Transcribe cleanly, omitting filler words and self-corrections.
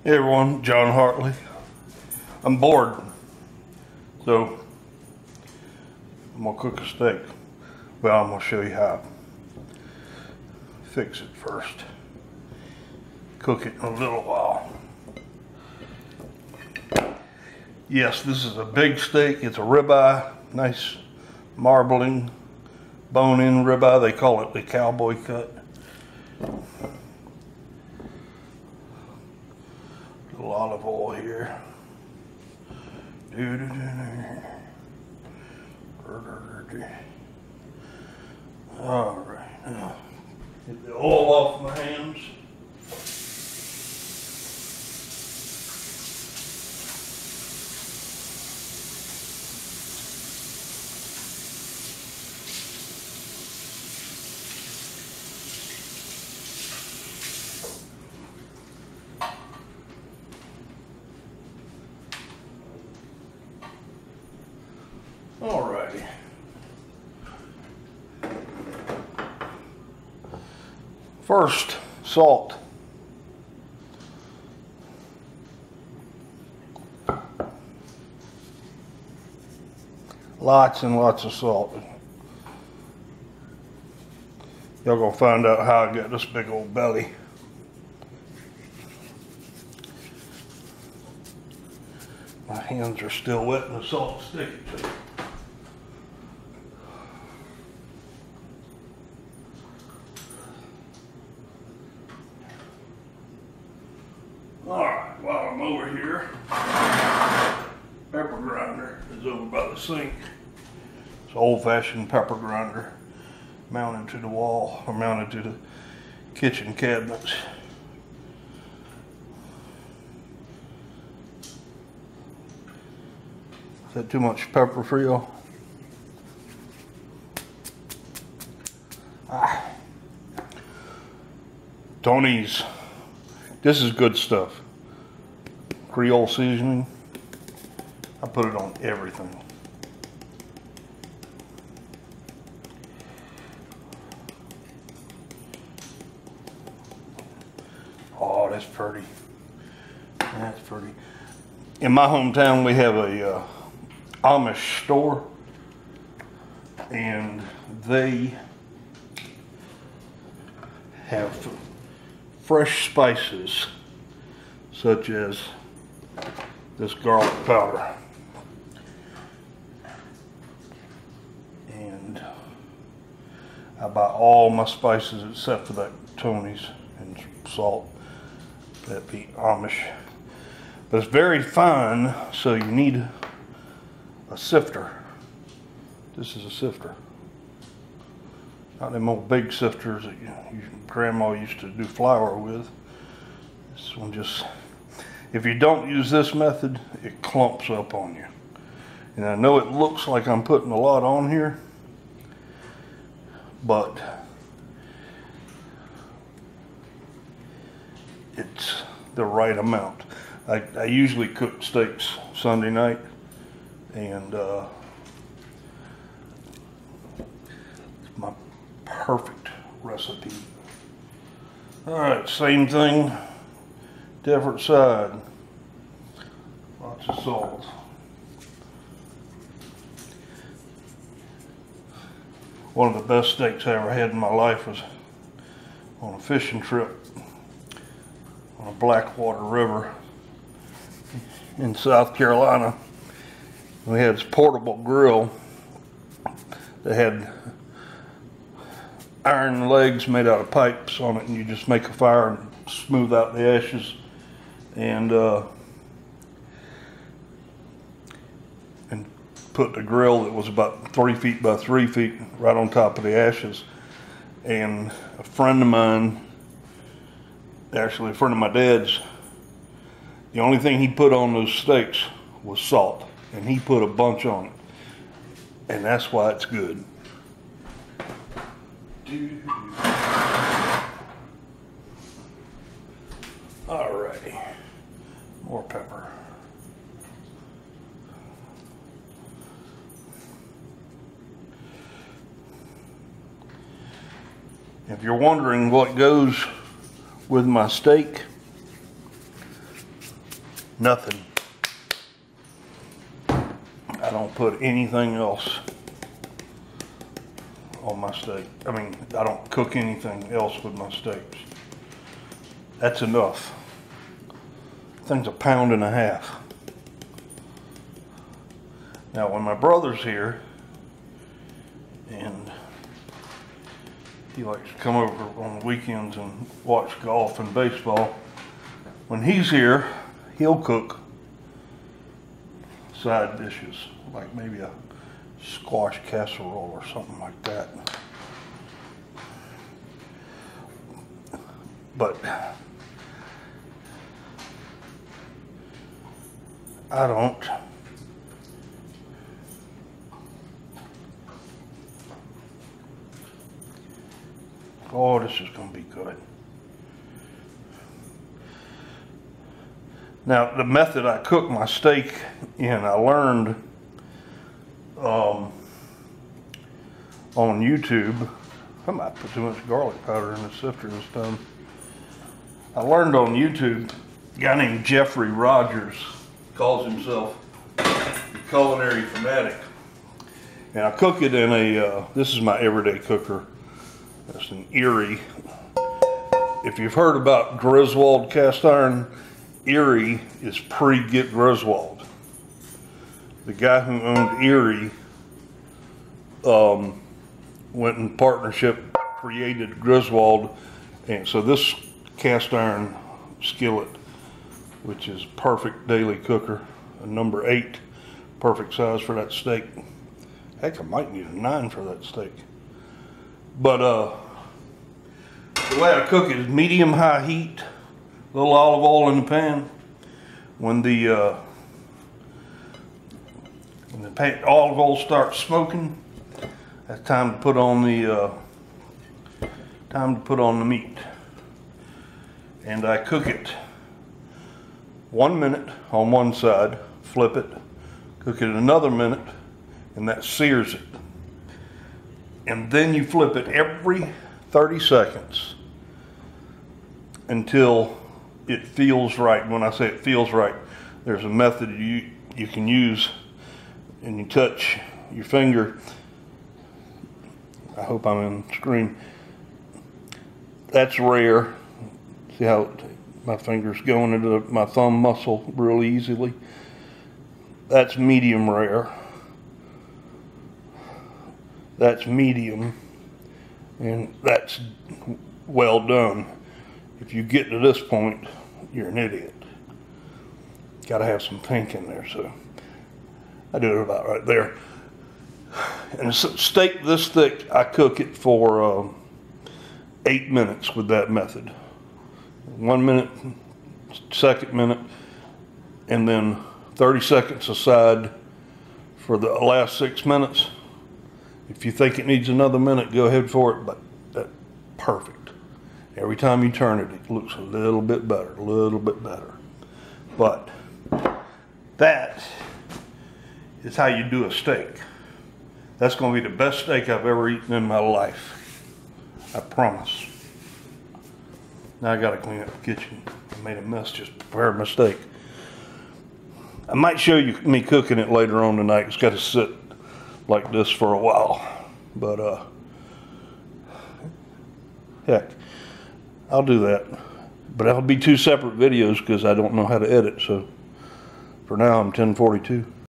Hey everyone, John Hartley. I'm bored, so I'm gonna cook a steak. Well, I'm gonna show you how. Fix it first. Cook it in a little while. Yes, this is a big steak. It's a ribeye, nice marbling, bone-in ribeye. They call it the cowboy cut. A little olive oil here. All right, now get the oil off my hands. Alrighty. First, salt. Lots and lots of salt. Y'all gonna find out how I got this big old belly. My hands are still wet and the salt's sticking to them. Alright, while I'm over here, pepper grinder is over by the sink. It's an old-fashioned pepper grinder mounted to the wall or mounted to the kitchen cabinets. Is that too much pepper for you? Tony's. This is good stuff. Creole seasoning. I put it on everything. Oh, that's pretty. That's pretty. In my hometown, we have a Amish store, and they have fresh spices such as this garlic powder, and I buy all my spices except for that Tony's and salt. That be Amish, but it's very fine, so you need a sifter. This is a sifter. Not them old big sifters that grandma used to do flour with. This one just, if you don't use this method, it clumps up on you. And I know it looks like I'm putting a lot on here, but it's the right amount. I usually cook steaks Sunday night, and it's my perfect recipe. All right, same thing, different side. Lots of salt. One of the best steaks I ever had in my life was on a fishing trip on a Blackwater River in South Carolina. We had this portable grill that had iron legs made out of pipes on it, and you just make a fire and smooth out the ashes, and put the grill that was about 3 feet by 3 feet right on top of the ashes. And a friend of mine, actually a friend of my dad's, the only thing he put on those steaks was salt, and he put a bunch on it, and that's why it's good. Alrighty, more pepper. If you're wondering what goes with my steak, Nothing. I don't put anything else on my steak. I mean, I don't cook anything else with my steaks. That's enough. Thing's 1.5 pounds. Now, when my brother's here, and he likes to come over on the weekends and watch golf and baseball, when he's here, he'll cook side dishes, like maybe a squash casserole or something like that. But I don't. Oh, this is going to be good. Now, the method I cook my steak in, I learned on YouTube. I might put too much garlic powder in the sifter this time. I learned on YouTube, a guy named Jeffrey Rogers calls himself the culinary fanatic. And I cook it in a, this is my everyday cooker. That's an Erie. If you've heard about Griswold cast iron, Erie is pre-Get Griswold. The guy who owned Erie went in partnership, created Griswold, and so this cast iron skillet, which is perfect daily cooker, a number 8, perfect size for that steak. Heck, I might need a 9 for that steak. But the way I cook it is medium-high heat, a little olive oil in the pan. When the olive oil starts smoking, that's time to put on the meat. And I cook it 1 minute on one side, flip it, cook it another minute, and that sears it. And then you flip it every 30 seconds until it feels right. When I say it feels right, there's a method you can use, and you touch your finger. I hope I'm in screen. That's rare. See how my finger's going into my thumb muscle really easily? That's medium rare. That's medium, and that's well done. If you get to this point, you're an idiot. Got to have some pink in there, so I do it about right there. And a steak this thick, I cook it for 8 minutes with that method. 1 minute, second minute, and then 30 seconds aside for the last 6 minutes. If you think it needs another minute, go ahead for it, but that's perfect. Every time you turn it, it looks a little bit better, a little bit better. But that is how you do a steak. That's going to be the best steak I've ever eaten in my life. I promise. Now I got to clean up the kitchen. I made a mess just preparing my steak. I might show you me cooking it later on tonight. It's got to sit like this for a while, but heck, I'll do that. But that'll be 2 separate videos because I don't know how to edit. So for now, I'm 1042.